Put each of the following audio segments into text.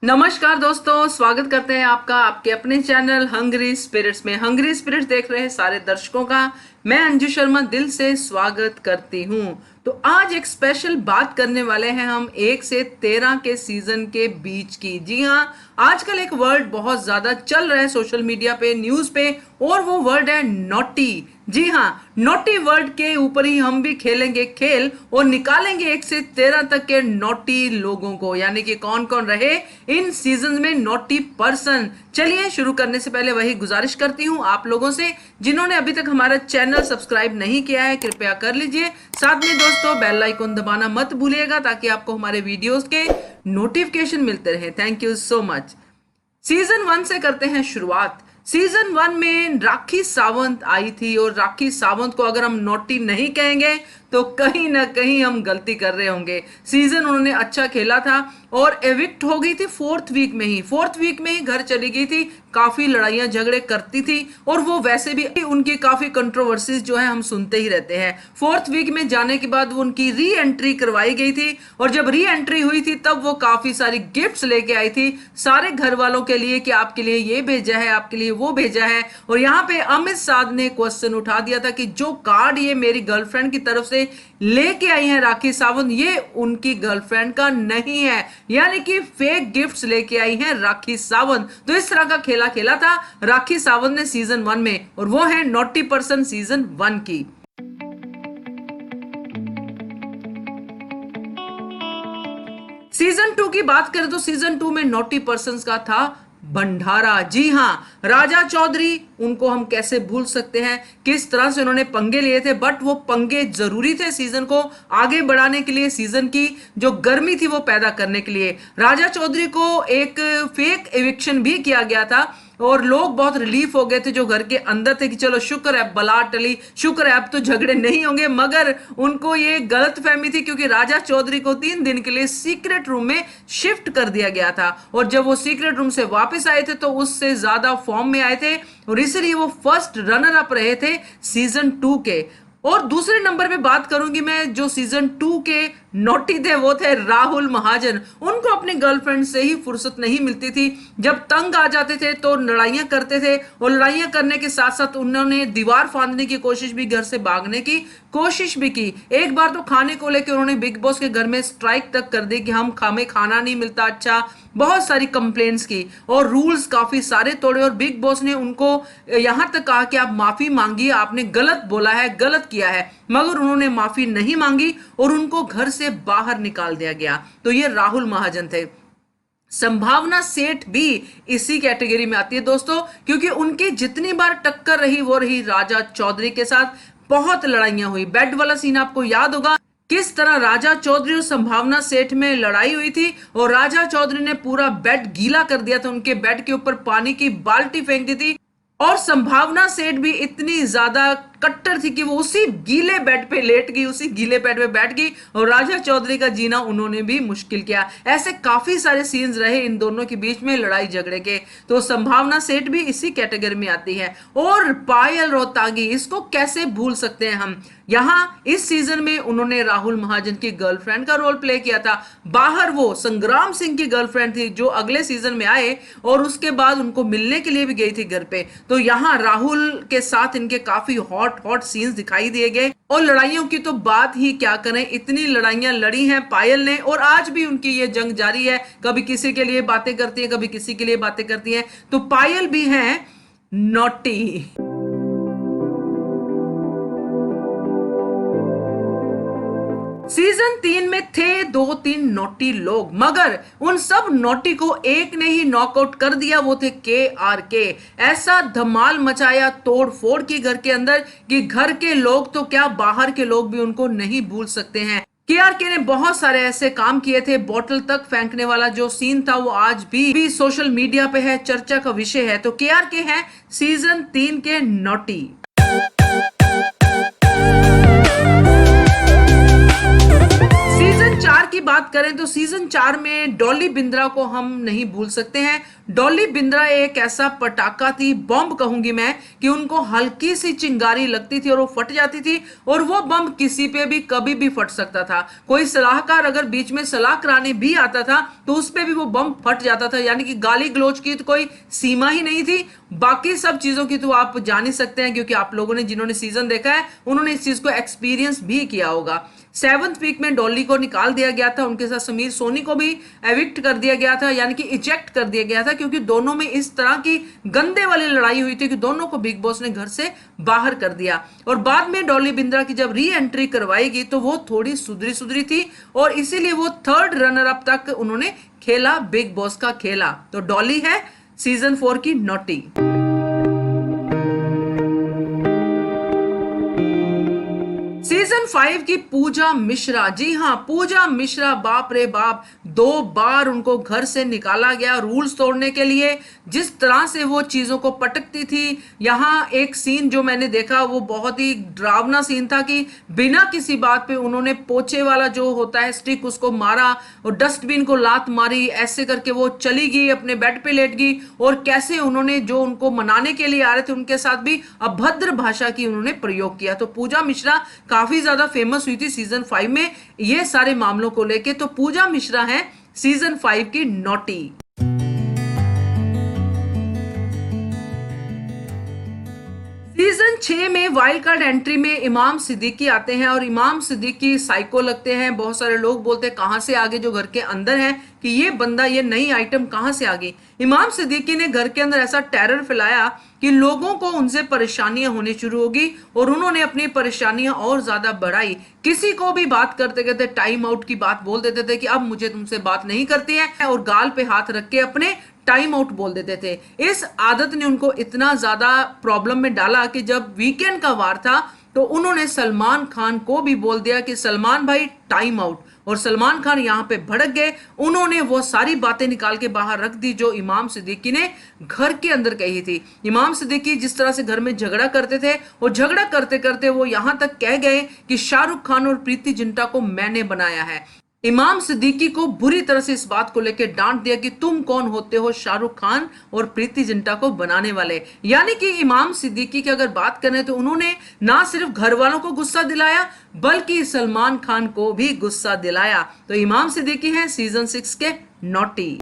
नमस्कार दोस्तों, स्वागत करते हैं आपका आपके अपने चैनल हंग्री स्पिरिट्स में। हंग्री स्पिरिट्स देख रहे हैं सारे दर्शकों का मैं अंजू शर्मा दिल से स्वागत करती हूं। तो आज एक स्पेशल बात करने वाले हैं हम 1 से 13 के सीजन के बीच की। जी हां, आजकल एक वर्ड बहुत ज्यादा चल रहा है सोशल मीडिया पे, न्यूज पे, और वो वर्ड है नॉटी। जी हां, नॉटी वर्ड के ऊपर ही हम भी खेलेंगे खेल और निकालेंगे 1 से 13 तक के नॉटी लोगों को, यानी कि कौन कौन रहे इन सीजन में नॉटी पर्सन। चलिए शुरू करने से पहले वही गुजारिश करती हूं आप लोगों से, जिन्होंने अभी तक हमारा चैनल सब्सक्राइब नहीं किया है कृपया कर लीजिए। साथ में दोस्तों बेल आइकन दबाना मत भूलिएगा ताकि आपको हमारे वीडियोस के नोटिफिकेशन मिलते रहे। Thank you so much. Season 1 से करते हैं शुरुआत। सीजन 1 में राखी सावंत आई थी और राखी सावंत को अगर हम नॉटी नहीं कहेंगे तो कहीं ना कहीं हम गलती कर रहे होंगे। सीजन उन्होंने अच्छा खेला था और एविक्ट हो गई थी 4th वीक में ही घर चली गई थी। काफी लड़ाइयां झगड़े करती थी और वो वैसे भी उनकी काफी कंट्रोवर्सीज जो है हम सुनते ही रहते हैं। 4th वीक में जाने के बाद वो उनकी री एंट्री करवाई गई थी और जब री एंट्री हुई थी तब वो काफी सारी गिफ्ट्स लेके आई थी सारे घर वालों के लिए कि आपके लिए ये भेजा है, आपके लिए वो भेजा है। और यहाँ पे अमित साध ने क्वेश्चन उठा दिया था कि जो कार्ड ये मेरी गर्लफ्रेंड की तरफ से लेके आई है राखी सावंत, ये उनकी गर्लफ्रेंड का नहीं है, यानी कि फेक गिफ्ट्स लेके आई है राखी सावंत। तो इस तरह का खेला था राखी सावंत ने सीजन 1 में, और वो है नॉटी पर्सन सीजन 1 की। सीजन 2 की बात करें तो सीजन 2 में नॉटी पर्संस का था भंडारा। जी हां, राजा चौधरी, उनको हम कैसे भूल सकते हैं, किस तरह से उन्होंने पंगे लिए थे, बट वो पंगे जरूरी थे सीजन को आगे बढ़ाने के लिए, सीजन की जो गर्मी थी वो पैदा करने के लिए। राजा चौधरी को एक फेक एविक्शन भी किया गया था और लोग बहुत रिलीफ हो गए थे जो घर के अंदर थे कि चलो शुक्र है बला टली, शुक्र है अब तो झगड़े नहीं होंगे। मगर उनको ये गलत फहमी थी क्योंकि राजा चौधरी को 3 दिन के लिए सीक्रेट रूम में शिफ्ट कर दिया गया था और जब वो सीक्रेट रूम से वापस आए थे तो उससे ज्यादा फॉर्म में आए थे और इसलिए वो फर्स्ट रनर अप रहे थे सीजन 2 के। और दूसरे नंबर पे बात करूंगी मैं, जो सीजन 2 के नॉटी थे वो थे राहुल महाजन। उनको अपनी गर्लफ्रेंड से ही फुर्सत नहीं मिलती थी, जब तंग आ जाते थे तो लड़ाइयां करते थे और लड़ाइयां करने के साथ साथ उन्होंने दीवार फांदने की कोशिश भी, घर से भागने की कोशिश भी की। एक बार तो खाने को लेकर उन्होंने बिग बॉस के घर में स्ट्राइक तक कर दी कि हमें खाना नहीं मिलता अच्छा, बहुत सारी कंप्लेंट्स की और रूल्स काफी सारे तोड़े और बिग बॉस ने उनको यहां तक कहा कि आप माफी मांगिए, आपने गलत बोला है, गलत किया है। मगर उन्होंने माफी नहीं मांगी और उनको घर से बाहर निकाल दिया गया। तो ये राहुल महाजन थे। संभावना सेठ भी इसी कैटेगरी में आती है दोस्तों, क्योंकि उनकी जितनी बार टक्कर रही वो रही राजा चौधरी के साथ। बहुत लड़ाइयां हुई, बेड वाला सीन आपको याद होगा किस तरह राजा चौधरी और संभावना सेठ में लड़ाई हुई थी और राजा चौधरी ने पूरा बेड गीला कर दिया था, उनके बेड के ऊपर पानी की बाल्टी फेंक दी थी और संभावना सेठ भी इतनी ज्यादा कट्टर थी कि वो उसी गीले बेड पे लेट गई, उसी गीले बेड पे बैठ गई और राजा चौधरी का जीना उन्होंने भी मुश्किल किया। ऐसे काफी सारे सीन्स रहे इन दोनों के बीच में लड़ाई झगड़े के। तो संभावना सेठ भी इसी कैटेगरी में आती है। और पायल रोहतागी, इसको कैसे भूल सकते हैं हम। यहां इस सीजन में उन्होंने राहुल महाजन की गर्लफ्रेंड का रोल प्ले किया था। बाहर वो संग्राम सिंह की गर्लफ्रेंड थी जो अगले सीजन में आए और उसके बाद उनको मिलने के लिए भी गई थी घर पे। तो यहां राहुल के साथ इनके काफी हॉट सीन्स दिखाई दिए गए और लड़ाइयों की तो बात ही क्या करें, इतनी लड़ाइयां लड़ी हैं पायल ने और आज भी उनकी ये जंग जारी है। कभी किसी के लिए बातें करती है, कभी किसी के लिए बातें करती है। तो पायल भी है नॉटी। सीजन 3 में थे 2-3 नॉटी लोग, मगर उन सब नॉटी को एक ने ही नॉकआउट कर दिया, वो थे KRK। ऐसा धमाल मचाया, तोड़ फोड़ की घर के अंदर कि घर के लोग तो क्या बाहर के लोग भी उनको नहीं भूल सकते हैं। KRK ने बहुत सारे ऐसे काम किए थे, बोतल तक फेंकने वाला जो सीन था वो आज भी सोशल मीडिया पे है, चर्चा का विषय है। तो KRK है सीजन 3 के नॉटी। सीजन 4 की बात करें तो सीजन 4 में डॉली बिंद्रा को हम नहीं भूल सकते हैं। डॉली बिंद्रा एक ऐसा पटाखा थी, बम कहूंगी मैं, कि उनको हल्की सी चिंगारी लगती थी और वो फट जाती थी, और वो बम किसी पे भी कभी भी फट सकता था। कोई सलाहकार अगर बीच में सलाह कराने भी आता था तो उस पे भी वो बम फट जाता था। यानी कि गाली गलौज की तो कोई सीमा ही नहीं थी। बाकी सब चीजों की तो आप जान ही सकते हैं, क्योंकि आप लोगों ने जिन्होंने सीजन देखा है उन्होंने इस चीज को एक्सपीरियंस भी किया होगा। 7th वीक में डॉली को निकाल दिया गया था, उनके साथ समीर सोनी को भी एविक्ट कर दिया गया था, यानी कि इजेक्ट कर दिया गया था, क्योंकि दोनों में इस तरह की गंदे वाली लड़ाई हुई थी कि दोनों को बिग बॉस ने घर से बाहर कर दिया। और बाद में डॉली बिंद्रा की जब री एंट्री करवाएगी तो वो थोड़ी सुधरी सुधरी थी, और इसीलिए वो 3rd रनर अप तक उन्होंने खेला, बिग बॉस का खेला। तो डॉली है सीजन 4 की नॉटी। सीजन 5 की पूजा मिश्रा, जी हां पूजा मिश्रा, बाप रे बाप, 2 बार उनको घर से निकाला गया रूल्स तोड़ने के लिए। जिस तरह से वो चीजों को पटकती थी, यहां एक सीन जो मैंने देखा वो बहुत ही डरावना सीन था कि बिना किसी बात पे उन्होंने पोछे वाला जो होता है स्टिक उसको मारा और डस्टबिन को लात मारी, ऐसे करके वो चली गई, अपने बेड पे लेट गई, और कैसे उन्होंने जो उनको मनाने के लिए आ रहे थे उनके साथ भी अभद्र भाषा की उन्होंने प्रयोग किया। तो पूजा मिश्रा काफी ज्यादा फेमस हुई थी सीजन 5 में ये सारे मामलों को लेके। तो पूजा मिश्रा है सीजन 5 की नॉटी। सीजन 6 में वाइल्ड कार्ड एंट्री में इमाम सिद्दीकी आते हैं, और इमाम सिद्दीकी साइको लगते हैं। बहुत सारे लोग बोलते हैं कहां से आगे, जो घर के अंदर है, कि ये बंदा, ये नई आइटम कहां से आ गई। इमाम सिद्दीकी ने घर के अंदर ऐसा टेरर फैलाया कि लोगों को उनसे परेशानियां होनी शुरू होगी, और उन्होंने अपनी परेशानियां और ज्यादा बढ़ाई। किसी को भी बात करते करते टाइम आउट की बात बोल देते थे कि अब मुझे तुमसे बात नहीं करती है, और गाल पे हाथ रख के अपने टाइम आउट बोल देते थे। इस आदत ने उनको इतना ज्यादा प्रॉब्लम में डाला कि जब वीकेंड का वार था तो उन्होंने सलमान खान को भी बोल दिया कि सलमान भाई टाइम आउट, और सलमान खान यहां पे भड़क गए। उन्होंने वो सारी बातें निकाल के बाहर रख दी जो इमाम सिद्दीकी ने घर के अंदर कही थी। इमाम सिद्दीकी जिस तरह से घर में झगड़ा करते थे, और झगड़ा करते करते वो यहां तक कह गए कि शाहरुख खान और प्रीति जिंटा को मैंने बनाया है। इमाम सिद्दीकी को बुरी तरह से इस बात को लेकर डांट दिया कि तुम कौन होते हो शाहरुख खान और प्रीति जिंटा को बनाने वाले। यानी कि इमाम सिद्दीकी की अगर बात करें तो उन्होंने ना सिर्फ घर वालों को गुस्सा दिलाया बल्कि सलमान खान को भी गुस्सा दिलाया। तो इमाम सिद्दीकी हैं सीजन 6 के नॉटी।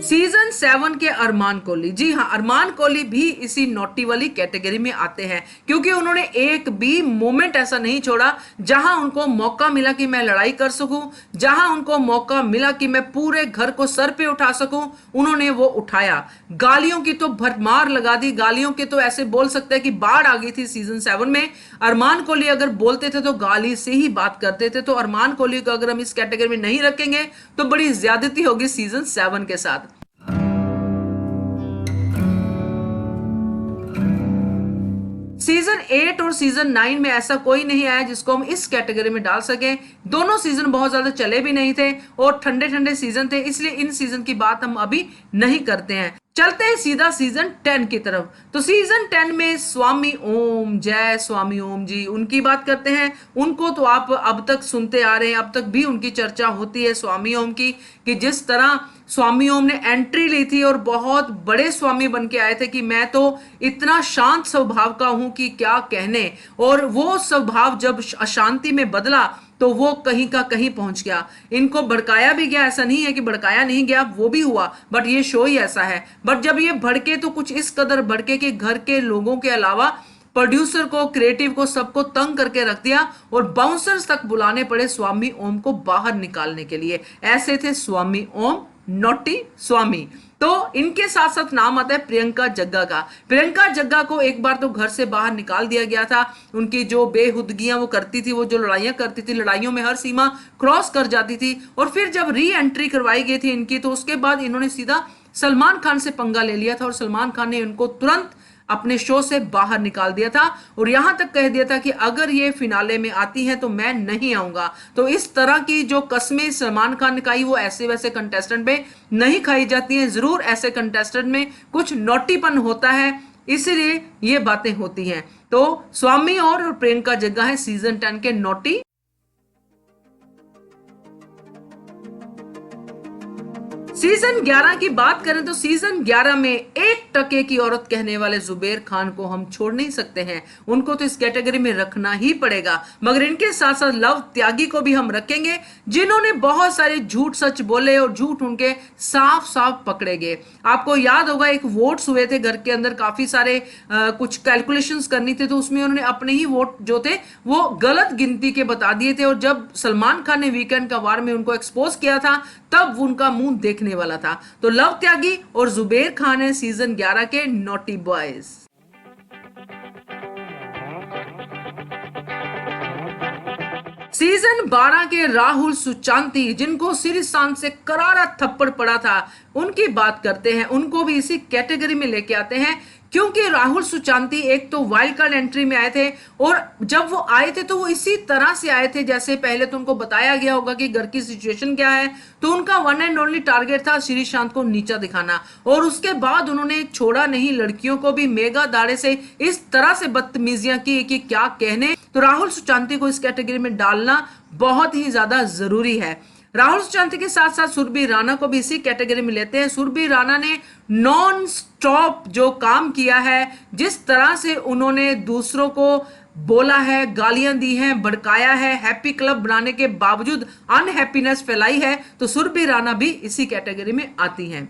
सीजन 7 के अरमान कोहली, जी हाँ अरमान कोहली भी इसी नॉटी वाली कैटेगरी में आते हैं, क्योंकि उन्होंने एक भी मोमेंट ऐसा नहीं छोड़ा जहां उनको मौका मिला कि मैं लड़ाई कर सकूं, जहां उनको मौका मिला कि मैं पूरे घर को सर पे उठा सकूं, उन्होंने वो उठाया। गालियों की तो भरमार लगा दी, गालियों के तो ऐसे बोल सकते हैं कि बाढ़ आ गई थी सीजन 7 में। अरमान कोहली अगर बोलते थे तो गाली से ही बात करते थे। तो अरमान कोहली को अगर हम इस कैटेगरी में नहीं रखेंगे तो बड़ी ज्यादती होगी सीजन 7 के साथ। सीजन 8 और सीजन 9 में ऐसा कोई नहीं आया जिसको हम इस कैटेगरी में डाल सकें। दोनों सीजन बहुत ज्यादा चले भी नहीं थे और ठंडे ठंडे सीजन थे, इसलिए इन सीजन की बात हम अभी नहीं करते हैं। चलते हैं सीधा सीजन 10 की तरफ। तो सीजन 10 में स्वामी ओम, जय स्वामी ओम जी, उनकी बात करते हैं। उनको तो आप अब तक सुनते आ रहे हैं, अब तक भी उनकी चर्चा होती है स्वामी ओम की, कि जिस तरह स्वामी ओम ने एंट्री ली थी और बहुत बड़े स्वामी बन के आए थे कि मैं तो इतना शांत स्वभाव का हूं कि क्या कहने, और वो स्वभाव जब अशांति में बदला तो वो कहीं का कहीं पहुंच गया। इनको भड़काया भी गया, ऐसा नहीं है कि भड़काया नहीं गया, वो भी हुआ, बट ये शो ही ऐसा है। बट जब ये भड़के तो कुछ इस कदर भड़के कि घर के लोगों के अलावा प्रोड्यूसर को, क्रिएटिव को, सबको तंग करके रख दिया और बाउंसर्स तक बुलाने पड़े स्वामी ओम को बाहर निकालने के लिए। ऐसे थे स्वामी ओम, नॉटी स्वामी। तो इनके साथ साथ नाम आता है प्रियंका जग्गा का। प्रियंका जग्गा को एक बार तो घर से बाहर निकाल दिया गया था। उनकी जो बेहुदगियां वो करती थी, वो जो लड़ाइयां करती थी, लड़ाइयों में हर सीमा क्रॉस कर जाती थी। और फिर जब री एंट्री करवाई गई थी इनकी, तो उसके बाद इन्होंने सीधा सलमान खान से पंगा ले लिया था और सलमान खान ने उनको तुरंत अपने शो से बाहर निकाल दिया था और यहां तक कह दिया था कि अगर ये फिनाले में आती हैं तो मैं नहीं आऊंगा। तो इस तरह की जो कस्में सलमान खान ने खाई वो ऐसे वैसे कंटेस्टेंट पे नहीं खाई जाती हैं। जरूर ऐसे कंटेस्टेंट में कुछ नॉटीपन होता है, इसलिए ये बातें होती हैं। तो स्वामी और प्रियंका जग्गा है सीजन 10 के नॉटी। सीजन 11 की बात करें तो सीजन 11 में 1% की औरत कहने वाले जुबेर खान को हम छोड़ नहीं सकते हैं, उनको तो इस कैटेगरी में रखना ही पड़ेगा। मगर इनके साथ साथ लव त्यागी को भी हम रखेंगे, जिन्होंने बहुत सारे झूठ सच बोले और झूठ उनके साफ साफ पकड़े गए। आपको याद होगा एक वोट्स हुए थे घर के अंदर, काफी सारे कुछ कैलकुलेशंस करनी थी, तो उसमें उन्होंने अपने ही वोट जो थे वो गलत गिनती के बता दिए थे, और जब सलमान खान ने वीकेंड का वार में उनको एक्सपोज किया था तब उनका मुंह देखने वाला था। तो लव त्यागी और जुबेर खान है सीजन 11 के नॉटी बॉयज। सीजन 12 के राहुल सुचांती, जिनको श्रीशांत से करारा थप्पड़ पड़ा था, उनकी बात करते हैं। उनको भी इसी कैटेगरी में लेके आते हैं, क्योंकि राहुल सुचांती एक तो वाइल्ड कार्ड एंट्री में आए थे, और जब वो आए थे तो वो इसी तरह से आए थे जैसे पहले तो उनको बताया गया होगा कि घर की सिचुएशन क्या है, तो उनका वन एंड ओनली टारगेट था श्रीशांत को नीचा दिखाना, और उसके बाद उन्होंने छोड़ा नहीं, लड़कियों को भी मेगा दाड़े से इस तरह से बदतमीजियां की कि क्या कहने। तो राहुल सुचांती को इस कैटेगरी में डालना बहुत ही ज्यादा जरूरी है। राहुल सुचांती के साथ साथ सुरभि राणा को भी इसी कैटेगरी में लेते हैं। सुरभि राणा ने नॉन स्टॉप जो काम किया है, जिस तरह से उन्होंने दूसरों को बोला है, गालियां दी हैं, भड़काया है, हैप्पी क्लब बनाने के बावजूद अनहैप्पीनेस फैलाई है, तो सुरभि राणा भी इसी कैटेगरी में आती हैं।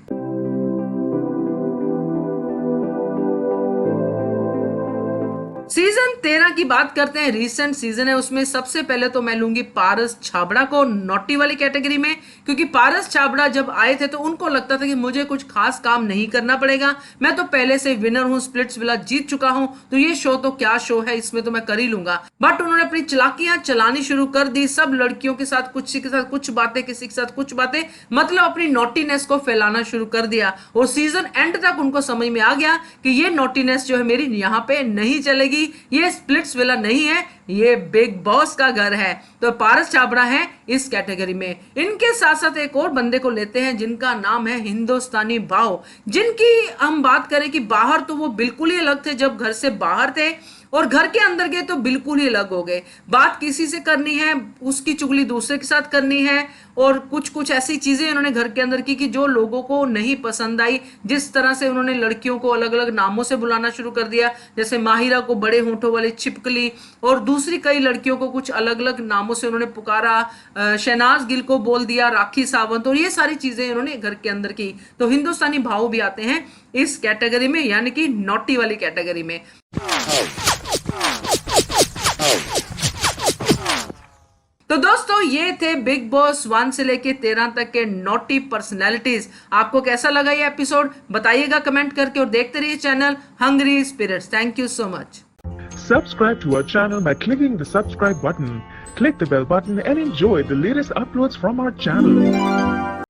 सीजन 13 की बात करते हैं, रीसेंट सीजन है, उसमें सबसे पहले तो मैं लूंगी पारस छाबड़ा को नॉटी वाली कैटेगरी में, क्योंकि पारस छाबड़ा जब आए थे तो उनको लगता था कि मुझे कुछ खास काम नहीं करना पड़ेगा, मैं तो पहले से विनर हूं, स्प्लिट्स विला जीत चुका हूं, तो ये शो तो क्या शो है, इसमें तो मैं कर ही लूंगा। बट उन्होंने अपनी चालाकियां चलानी शुरू कर दी, सब लड़कियों के साथ किसी के साथ कुछ बातें, किसी के साथ कुछ बातें, मतलब अपनी नॉटीनेस को फैलाना शुरू कर दिया, और सीजन एंड तक उनको समझ में आ गया कि ये नॉटीनेस जो है मेरी यहाँ पे नहीं चलेगी, ये स्प्लिट्स विला नहीं है, ये बिग बॉस का घर है। तो पारस छाबड़ा है इस कैटेगरी में। इनके साथ साथ एक और बंदे को लेते हैं जिनका नाम है हिंदुस्तानी भाव, जिनकी हम बात करें कि बाहर तो वो बिल्कुल ही अलग थे, जब घर से बाहर थे, और घर के अंदर गए तो बिल्कुल ही अलग हो गए। बात किसी से करनी है, उसकी चुगली दूसरे के साथ करनी है, और कुछ कुछ ऐसी चीजें उन्होंने घर के अंदर की कि जो लोगों को नहीं पसंद आई। जिस तरह से उन्होंने लड़कियों को अलग अलग नामों से बुलाना शुरू कर दिया, जैसे माहिरा को बड़े होंठों वाली छिपकली, और दूसरी कई लड़कियों को कुछ अलग अलग नामों से उन्होंने पुकारा, शहनाज गिल को बोल दिया राखी सावंत, और ये सारी चीजें उन्होंने घर के अंदर की। तो हिंदुस्तानी भाव भी आते हैं इस कैटेगरी में, यानी कि नॉटी वाली कैटेगरी में। तो दोस्तों ये थे बिग बॉस 1 से लेके 13 तक के नॉटी पर्सनैलिटीज। आपको कैसा लगा ये एपिसोड बताइएगा कमेंट करके, और देखते रहिए channel hungry spirits. Thank you so much. Subscribe to our channel by clicking the subscribe button. Click the bell button and enjoy the latest uploads from our channel.